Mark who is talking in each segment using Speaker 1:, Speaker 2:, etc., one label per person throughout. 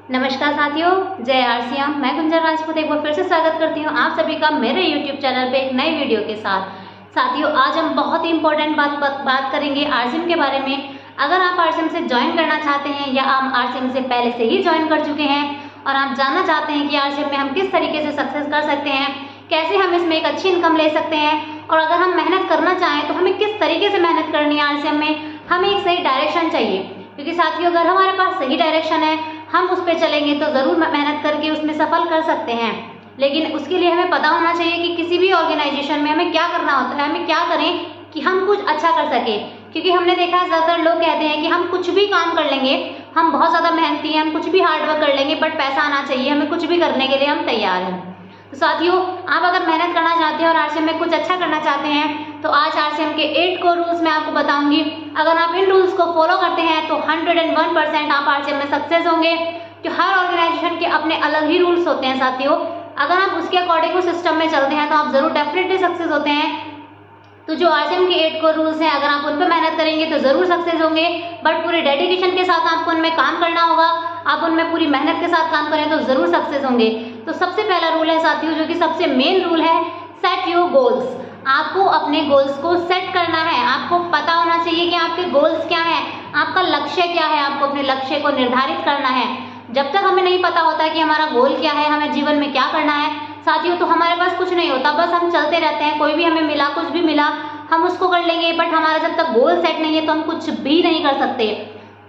Speaker 1: नमस्कार साथियों, जय आरसीएम। मैं गुंजन राजपूत एक बार फिर से स्वागत करती हूँ आप सभी का मेरे YouTube चैनल पे एक नई वीडियो के साथ। साथियों, आज हम बहुत ही इंपॉर्टेंट बात करेंगे आरसीएम के बारे में। अगर आप आरसीएम से ज्वाइन करना चाहते हैं या आप आरसीएम से पहले से ही ज्वाइन कर चुके हैं और आप जानना चाहते हैं कि आरसीएम में हम किस तरीके से सक्सेस कर सकते हैं, कैसे हम इसमें एक अच्छी इनकम ले सकते हैं, और अगर हम मेहनत करना चाहें तो हमें किस तरीके से मेहनत करनी है आरसीएम में, हमें एक सही डायरेक्शन चाहिए। क्योंकि साथियों, अगर हमारे पास सही डायरेक्शन है, हम उस पर चलेंगे तो ज़रूर मेहनत करके उसमें सफल कर सकते हैं। लेकिन उसके लिए हमें पता होना चाहिए कि किसी भी ऑर्गेनाइजेशन में हमें क्या करना होता है, हमें क्या करें कि हम कुछ अच्छा कर सके। क्योंकि हमने देखा है ज़्यादातर लोग कहते हैं कि हम कुछ भी काम कर लेंगे, हम बहुत ज़्यादा मेहनती हैं, हम कुछ भी हार्डवर्क कर लेंगे, बट पैसा आना चाहिए, हमें कुछ भी करने के लिए हम तैयार हैं। तो साथियों, आप अगर मेहनत करना चाहते हैं और आरसीएम में कुछ अच्छा करना चाहते हैं तो आज आरसीएम के 8 कोर रूल्स मैं आपको बताऊंगी। अगर आप इन रूल्स को फॉलो करते हैं तो 101% आप आरसीएम में सक्सेस होंगे। कि हर ऑर्गेनाइजेशन के अपने अलग ही रूल्स होते हैं साथियों, अगर आप उसके अकॉर्डिंग उस सिस्टम में चलते हैं तो आप जरूर डेफिनेटली सक्सेस होते हैं। तो जो आरसीएम के 8 कोर रूल्स हैं, अगर आप उन पर मेहनत करेंगे तो जरूर सक्सेस होंगे, बट पूरे डेडिकेशन के साथ आपको उनमें काम करना होगा। आप उनमें पूरी मेहनत के साथ काम करें तो जरूर सक्सेस होंगे। तो सबसे पहला रूल है साथियों, जो कि सबसे मेन रूल है, सेट योर गोल्स। आपको अपने गोल्स को सेट करना है। आपको पता होना चाहिए कि आपके गोल्स क्या हैं, आपका लक्ष्य क्या है, आपको अपने लक्ष्य को निर्धारित करना है। जब तक हमें नहीं पता होता कि हमारा गोल क्या है, हमें जीवन में क्या करना है साथियों, तो हमारे पास कुछ नहीं होता, बस हम चलते रहते हैं। कोई भी हमें मिला, कुछ भी मिला, हम उसको कर लेंगे, बट हमारा जब तक गोल सेट नहीं है तो हम कुछ भी नहीं कर सकते।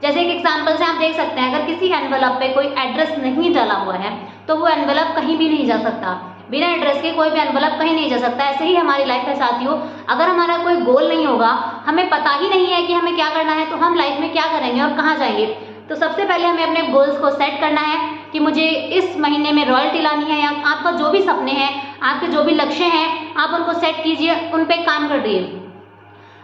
Speaker 1: जैसे एक एग्जाम्पल से आप देख सकते हैं, अगर किसी एनवेलप पे कोई एड्रेस नहीं डाला हुआ है तो वो एनवेलप कहीं भी नहीं जा सकता। बिना एड्रेस के कोई भी एनवेलप कहीं नहीं जा सकता। ऐसे ही हमारी लाइफ है साथियों, अगर हमारा कोई गोल नहीं होगा, हमें पता ही नहीं है कि हमें क्या करना है, तो हम लाइफ में क्या करेंगे और कहाँ जाएंगे। तो सबसे पहले हमें अपने गोल्स को सेट करना है कि मुझे इस महीने में रॉयल्टी लानी है, या आपका जो भी सपने हैं, आपके जो भी लक्ष्य हैं, आप उनको सेट कीजिए, उन पे काम करिए।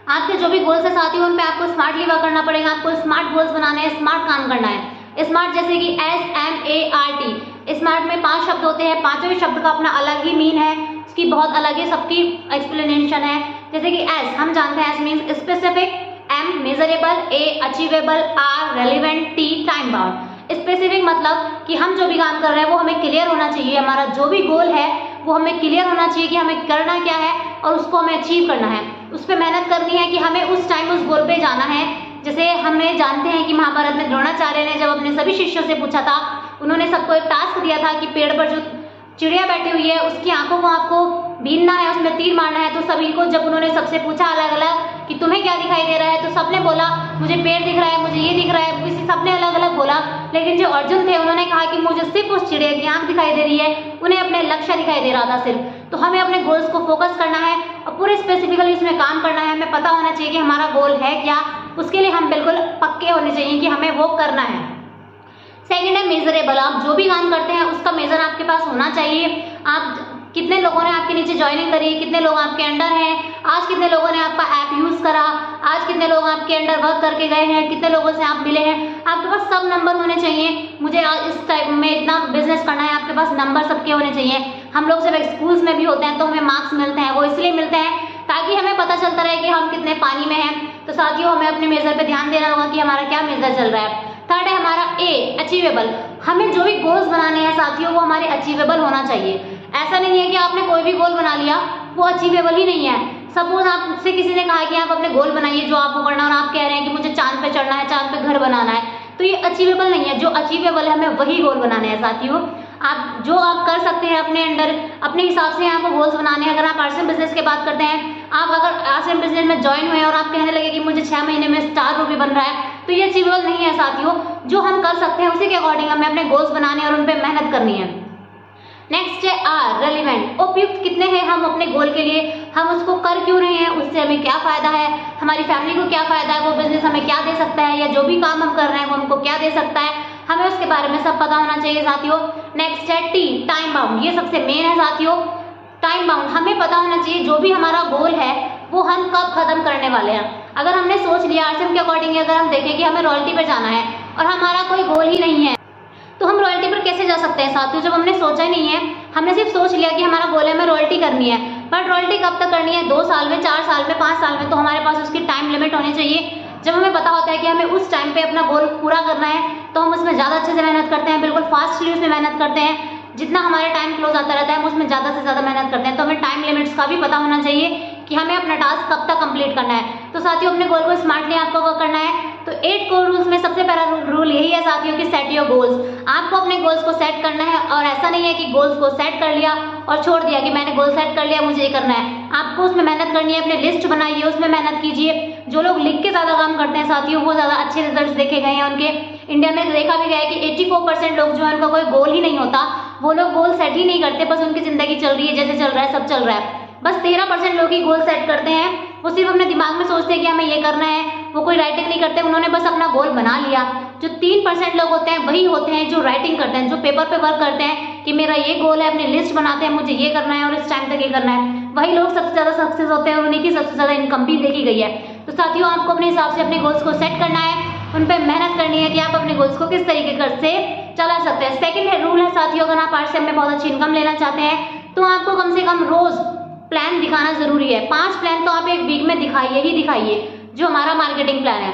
Speaker 1: आपके जो भी गोल्स है साथियों, उन पे आपको स्मार्टली वर्क करना पड़ेगा। आपको स्मार्ट गोल्स बनाने हैं, स्मार्ट काम करना है। स्मार्ट जैसे कि SMART। स्मार्ट में 5 शब्द होते हैं, पांचों ही शब्द का अपना अलग ही मीन है, उसकी बहुत अलग ही सबकी एक्सप्लेनेशन है। जैसे कि S हम जानते हैं, S means specific, M measurable, A achievable, R relevant, T time bound. Specific मतलब कि हम जो भी काम कर रहे हैं वो हमें क्लियर होना चाहिए, हमारा जो भी गोल है वो हमें क्लियर होना चाहिए कि हमें करना क्या है और उसको हमें अचीव करना है, उस पर मेहनत करनी है कि हमें उस टाइम उस गोल पे जाना है। जैसे हमें जानते हैं कि महाभारत में द्रोणाचार्य ने जब अपने सभी शिष्यों से पूछा था, उन्होंने सबको एक टास्क दिया था कि पेड़ पर जो चिड़िया बैठी हुई है उसकी आंखों को आपको बीनना है, उसमें तीर मारना है। तो सभी को जब उन्होंने सबसे पूछा अलग अलग कि तुम्हें क्या दिखाई दे रहा है, तो सबने बोला मुझे पेड़ दिख रहा है, मुझे ये दिख रहा है, किसी सबने अलग अलग बोला। लेकिन जो अर्जुन थे उन्होंने कहा कि मुझे सिर्फ उस चिड़िया की आंख दिखाई दे रही है, उन्हें अपने लक्ष्य दिखाई दे रहा था सिर्फ। तो हमें अपने गोल्स को फोकस करना है और पूरे स्पेसिफिकली इसमें काम करना है। हमें पता होना चाहिए कि हमारा गोल है क्या, उसके लिए हम बिल्कुल पक्के होने चाहिए कि हमें वो करना है। सेकेंड है मेजरेबल। आप जो भी काम करते हैं उसका मेजर आपके पास होना चाहिए। आप कितने लोगों ने आपके नीचे ज्वाइनिंग करी, कितने लोग आपके अंडर हैं, आज कितने लोगों ने आपका ऐप यूज करा, आज कितने लोग आपके अंडर वर्क करके गए हैं, कितने लोगों से आप मिले हैं, आपके पास सब नंबर होने चाहिए। मुझे इस टाइम में इतना बिजनेस करना है, आपके पास नंबर सबके होने चाहिए। हम लोग जब स्कूल्स में भी होते हैं तो हमें मार्क्स मिलते हैं, वो इसलिए मिलते हैं ताकि हमें पता चलता रहे कि हम कितने पानी में हैं। तो साथियों, हमें अपने मेजर पे ध्यान देना होगा कि हमारा क्या मेजर चल रहा है। थर्ड है हमारा A अचीवेबल। हमें जो भी गोल्स बनाने हैं साथियों, वो हमारे अचीवेबल होना चाहिए। ऐसा नहीं है कि आपने कोई भी गोल बना लिया वो अचीवेबल ही नहीं है। सपोज आपसे किसी ने कहा कि आप अपने गोल बनाइए जो आपको करना है, और आप कह रहे हैं कि मुझे चांद पे चढ़ना है, चांद पे घर बनाना है, तो ये अचीवेबल नहीं है। जो अचीवेबल है हमें वही गोल बनाने हैं साथियों। आप जो आप कर सकते हैं अपने अंडर, अपने हिसाब से आपको गोल्स बनाने हैं। अगर आप आरसीएम बिजनेस की बात करते हैं, आप अगर आरसीएम बिजनेस में ज्वाइन हुए और आप कहने लगे कि मुझे 6 महीने में स्टार रुपये बन रहा है, तो ये अचीवेबल नहीं है साथियों। जो हम कर सकते हैं उसी के अकॉर्डिंग हमें अपने गोल्स बनाने और उन पर मेहनत करनी है। नेक्स्ट है R रेलिवेंट। उपयुक्त कितने हैं हम अपने गोल के लिए, हम उसको कर क्यों रहे हैं, उससे हमें क्या फायदा है, हमारी फैमिली को क्या फायदा है, वो बिजनेस हमें क्या दे सकता है, या जो भी काम हम कर रहे हैं वो हमको क्या दे सकता है, हमें उसके बारे में सब पता होना चाहिए साथियों। नेक्स्ट है T टाइम बाउंड। ये सबसे मेन है साथियों, टाइम बाउंड। हमें पता होना चाहिए जो भी हमारा गोल है वो हम कब खत्म करने वाले हैं। अगर हमने सोच लिया आरसीएम के अकॉर्डिंग, अगर हम देखें कि हमें रॉयल्टी पर जाना है और हमारा कोई गोल ही नहीं है, तो हम रॉयल्टी पर कैसे जा सकते हैं साथियों, जब हमने सोचा ही नहीं है। हमने सिर्फ सोच लिया कि हमारा गोल है हमें रॉयल्टी करनी है, बट रॉयल्टी कब तक करनी है, 2 साल में, 4 साल में, 5 साल में, तो हमारे पास उसकी टाइम लिमिट होनी चाहिए। जब हमें पता होता है कि हमें उस टाइम पे अपना गोल पूरा करना है, तो हम उसमें ज़्यादा अच्छे से मेहनत करते हैं, बिल्कुल फास्टली उसमें मेहनत करते हैं। जितना हमारा टाइम क्लोज आता रहता है हम उसमें ज़्यादा से ज़्यादा मेहनत करते हैं। तो हमें टाइम लिमिट्स का भी पता होना चाहिए कि हमें अपना टास्क कब तक कंप्लीट करना है। तो साथियों अपने गोल को स्मार्टली आपको वर्क करना है। तो 8 कोर रूल्स में सबसे पहला रूल यही है साथियों कि सेट योर गोल्स। आपको अपने गोल्स को सेट करना है और ऐसा नहीं है कि गोल्स को सेट कर लिया और छोड़ दिया कि मैंने गोल सेट कर लिया मुझे ये करना है। आपको उसमें मेहनत करनी है, अपनी लिस्ट बनाइए, उसमें मेहनत कीजिए। जो लोग लिख के ज़्यादा काम करते हैं साथियों वो ज़्यादा अच्छे रिजल्ट देखे गए हैं उनके। इंडिया में देखा भी गया है कि 84% लोग जो है उनका कोई गोल ही नहीं होता, वो लोग गोल सेट ही नहीं करते, बस उनकी जिंदगी चल रही है जैसे चल रहा है सब चल रहा है। बस 13% लोग ही गोल सेट करते हैं, वो सिर्फ अपने दिमाग में सोचते हैं कि हमें ये करना है, वो कोई राइटिंग नहीं करते, उन्होंने बस अपना गोल बना लिया। जो 3% लोग होते हैं वही होते हैं जो राइटिंग करते हैं, जो पेपर पे वर्क करते हैं कि मेरा ये गोल है, अपनी लिस्ट बनाते हैं मुझे ये करना है और इस टाइम तक ये करना है। वही लोग सबसे ज़्यादा सक्सेस होते हैं और उन्हीं की सबसे ज़्यादा इनकम भी देखी गई है। तो साथियों आपको अपने हिसाब से अपने गोल्स को सेट करना है, उन पर मेहनत करनी है कि आप अपने गोल्स को किस तरीके से चला सकते हैं। सेकंड रूल है साथियों, अगर आप आरसीएम में बहुत अच्छी इनकम लेना चाहते हैं तो आपको कम से कम रोज प्लान दिखाना जरूरी है। 5 प्लान तो आप एक वीक में दिखाइए ही दिखाइए, जो हमारा मार्केटिंग प्लान है।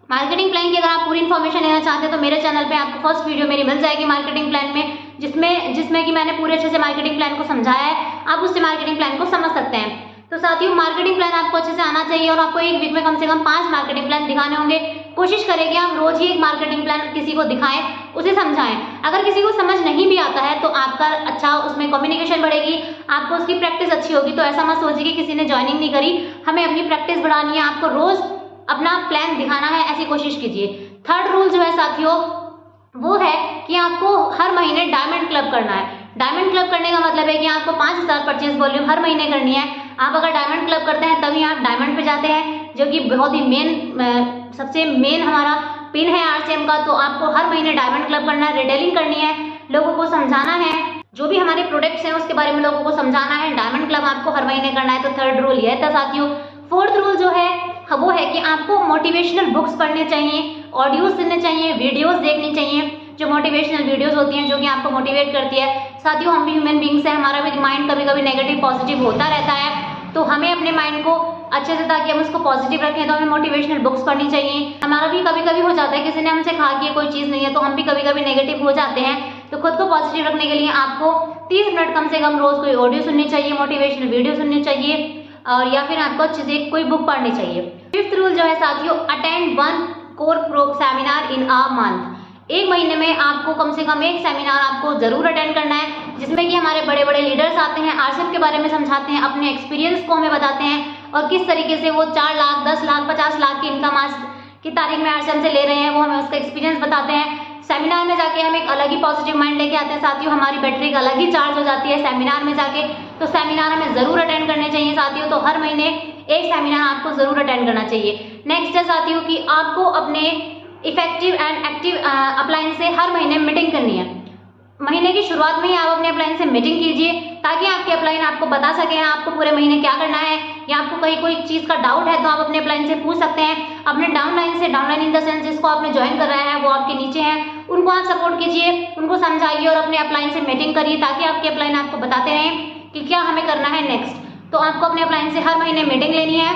Speaker 1: मार्केटिंग प्लान की अगर आप पूरी इन्फॉर्मेशन लेना चाहते हैं तो मेरे चैनल पे आपको फर्स्ट वीडियो मेरी मिल जाएगी मार्केटिंग प्लान में, जिसमें कि मैंने पूरे अच्छे से मार्केटिंग प्लान को समझाया है। आप उससे मार्केटिंग प्लान को समझ सकते हैं। तो साथियों मार्केटिंग प्लान आपको अच्छे से आना चाहिए और आपको एक वीक में कम से कम 5 मार्केटिंग प्लान दिखाने होंगे। कोशिश करें कि आप रोज ही एक मार्केटिंग प्लान किसी को दिखाएं, उसे समझाएं। अगर किसी को समझ नहीं भी आता है तो आपका अच्छा उसमें कम्युनिकेशन बढ़ेगी, आपको उसकी प्रैक्टिस अच्छी होगी। तो ऐसा मत सोचिए कि किसी ने ज्वाइनिंग नहीं करी, हमें अपनी प्रैक्टिस बढ़ानी है, आपको रोज अपना प्लान दिखाना है, ऐसी कोशिश कीजिए। थर्ड रूल जो है साथियों वो है कि आपको हर महीने डायमंड क्लब करना है। डायमंड क्लब करने का मतलब है कि आपको 5000 परचेज वॉल्यूम हर महीने करनी है। आप अगर डायमंड क्लब करते हैं तभी आप डायमंड पे जाते हैं, जो कि बहुत ही सबसे मेन हमारा पिन है आरसीएम का। तो आपको हर महीने डायमंड क्लब करना है, रिटेलिंग करनी है, लोगों को समझाना है, जो भी हमारे प्रोडक्ट्स हैं उसके बारे में लोगों को समझाना है। डायमंड क्लब आपको हर महीने करना है। तो थर्ड रूल यह था साथियों। फोर्थ रूल जो है वो है कि आपको मोटिवेशनल बुक्स पढ़ने चाहिए, ऑडियो सुनने चाहिए, वीडियोस देखनी चाहिए, जो मोटिवेशनल वीडियोस होती हैं जो कि आपको मोटिवेट करती है। साथियों हम भी ह्यूमन बींग्स हैं, हमारा भी माइंड कभी कभी नेगेटिव पॉजिटिव होता रहता है। तो हमें अपने माइंड को अच्छे से, ताकि हम उसको पॉजिटिव रखें, तो हमें मोटिवेशनल बुक्स पढ़नी चाहिए। हमारा भी कभी कभी हो जाता है, किसी ने हमसे कहा कि ये कोई चीज़ नहीं है तो हम भी कभी कभी नेगेटिव हो जाते हैं। तो खुद को पॉजिटिव रखने के लिए आपको 30 मिनट कम से कम रोज कोई ऑडियो सुननी चाहिए, मोटिवेशनल वीडियो सुननी चाहिए, और या फिर आपको अच्छे से कोई बुक पढ़नी चाहिए। फिफ्थ रूल जो है साथियों, attend 1 core pro seminar in a month. एक महीने में आपको कम से कम एक सेमिनार आपको जरूर अटेंड करना है, जिसमें कि हमारे बड़े बड़े लीडर्स आते हैं, आरसीएम के बारे में समझाते हैं, अपने एक्सपीरियंस को हमें बताते हैं और किस तरीके से वो 4 लाख 10 लाख 50 लाख की इनकम आज की तारीख में आरसीएम से ले रहे हैं, वो हमें उसका एक्सपीरियंस बताते हैं। सेमिनार में जाके हम एक अलग ही पॉजिटिव माइंड लेके आते हैं साथियों, हमारी बैटरी एक अलग ही चार्ज हो जाती है सेमिनार में जाके। तो सेमिनार हमें जरूर अटेंड करने चाहिए साथियों। तो हर महीने एक सेमिनार आपको जरूर अटेंड करना चाहिए। नेक्स्ट है साथियों कि आपको अपने इफेक्टिव एंड एक्टिव अपलायंस से हर महीने मीटिंग करनी है। महीने की शुरुआत में ही आप अपने अपलायंस से मीटिंग कीजिए, ताकि आपके अपलाइन आपको बता सके आपको पूरे महीने क्या करना है, या आपको कहीं कोई चीज़ का डाउट है तो आप अपने अपलाइन से पूछ सकते हैं। अपने डाउनलाइन से, डाउनलाइन इन द सेंस जिसको आपने ज्वाइन कर रहा है वो आपके नीचे हैं, उनको आप सपोर्ट कीजिए, उनको समझाइए और अपने अपलाइन से मीटिंग करिए, ताकि आपके अपलाइन आपको बताते रहें कि क्या हमें करना है नेक्स्ट। तो आपको अपने अपलाइन से हर महीने मीटिंग लेनी है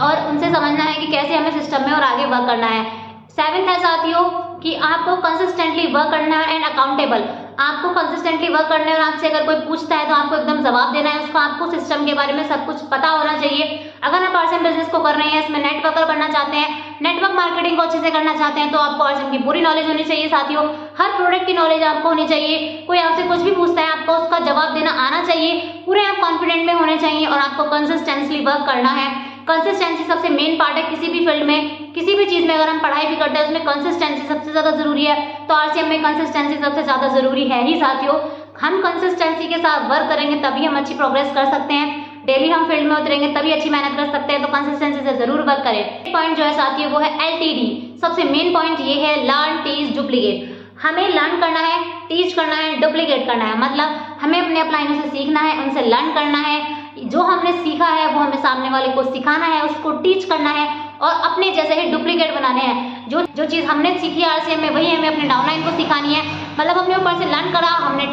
Speaker 1: और उनसे समझना है कि कैसे हमें सिस्टम में और आगे वर्क करना है। 7th है साथियों कि आपको कंसिस्टेंटली वर्क करना है एंड अकाउंटेबल। आपको कंसिस्टेंटली वर्क करना है और आपसे अगर कोई पूछता है तो आपको एकदम जवाब देना है, उसको आपको सिस्टम के बारे में सब कुछ पता होना चाहिए। अगर आप आरसीएम बिजनेस को कर रहे हैं, इसमें नेटवर्कर बनना चाहते हैं, नेटवर्क मार्केटिंग को अच्छे से करना चाहते हैं, तो आपको आरसीएम की पूरी नॉलेज होनी चाहिए साथियों। हर प्रोडक्ट की नॉलेज आपको होनी चाहिए। कोई आपसे कुछ भी पूछता है आपको उसका जवाब देना आना चाहिए, पूरे आप कॉन्फिडेंट में होने चाहिए और आपको कंसिस्टेंटली वर्क करना है। कंसिस्टेंसी सबसे मेन पार्ट है किसी भी फील्ड में, किसी भी चीज में। अगर हम पढ़ाई भी करते हैं उसमें कंसिस्टेंसी सबसे ज्यादा जरूरी है, तो आरसीएम में कंसिस्टेंसी सबसे ज्यादा जरूरी है ही साथियों। हम कंसिस्टेंसी के साथ वर्क करेंगे तभी हम अच्छी प्रोग्रेस कर सकते हैं। डेली हम फील्ड में उतरेंगे तभी अच्छी मेहनत कर सकते हैं। तो कंसिस्टेंसी से जरूर वर्क करें। पॉइंट जो है साथियों वो है LTD। सबसे मेन पॉइंट ये है, लर्न टीच डुप्लीकेट। हमें लर्न करना है, टीच करना है, डुप्लीकेट करना है। मतलब हमें अपने अपलाइनों से सीखना है, उनसे लर्न करना है, जो हमने सीखा है वो हमें सामने वाले को सिखाना है, उसको टीच करना है और अपने जैसे ही डुप्लीकेट बनाने हैं। जो चीज़ हमने सीखी आरसीएम में वही हमें अपने डाउनलाइन को सिखानी है। मतलब हमने ऊपर से लर्न करा, हमने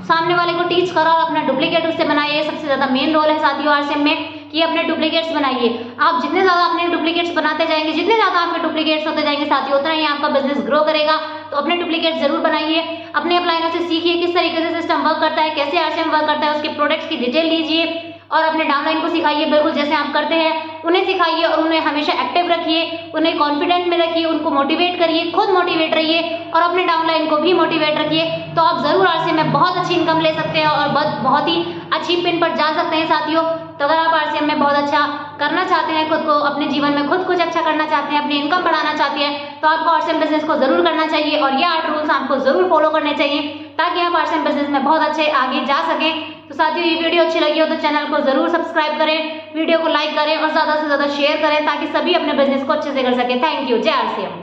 Speaker 1: सामने वाले को टीच करा और अपना डुप्लीकेट उससे बनाया। ये सबसे ज़्यादा मेन रोल है साथियों आरसीएम में। कि अपने डुप्लीकेट्स बनाइए। आप जितने ज़्यादा अपने डुप्लीकेट्स बनाते जाएंगे, जितने ज़्यादा आपके डुप्लीकेट्स होते जाएंगे साथियों, उतना ही आपका बिजनेस ग्रो करेगा। तो अपने डुप्लीकेट्स जरूर बनाइए, अपने अपलाइनर से सीखिए किस तरीके से सिस्टम वर्क करता है, कैसे आरसीएम वर्क करता है, उसके प्रोडक्ट्स की डिटेल लीजिए और अपने डाउनलाइन को सिखाइए, बिल्कुल जैसे आप करते हैं उन्हें सिखाइए और उन्हें हमेशा एक्टिव रखिए, उन्हें कॉन्फिडेंट में रखिए, उनको मोटिवेट करिए, खुद मोटिवेट रहिए और अपने डाउनलाइन को भी मोटिवेट रखिए। तो आप जरूर आरसीएम में बहुत अच्छी इनकम ले सकते हैं और बहुत ही अच्छी पिन पर जा सकते हैं साथियों। तो अगर आप आरसीएम में बहुत अच्छा करना चाहते हैं, खुद को अपने जीवन में खुद कुछ अच्छा करना चाहते हैं, अपनी इनकम बढ़ाना चाहते हैं, तो आपको आरसीएम बिजनेस को जरूर करना चाहिए और ये 8 रूल्स आपको जरूर फॉलो करने चाहिए ताकि आप आरसीएम बिजनेस में बहुत अच्छे आगे जा सकें। तो साथियों ये वीडियो अच्छी लगी हो तो चैनल को जरूर सब्सक्राइब करें, वीडियो को लाइक करें और ज्यादा से ज्यादा शेयर करें ताकि सभी अपने बिजनेस को अच्छे से कर सके। Thank you. जय आरसीएम।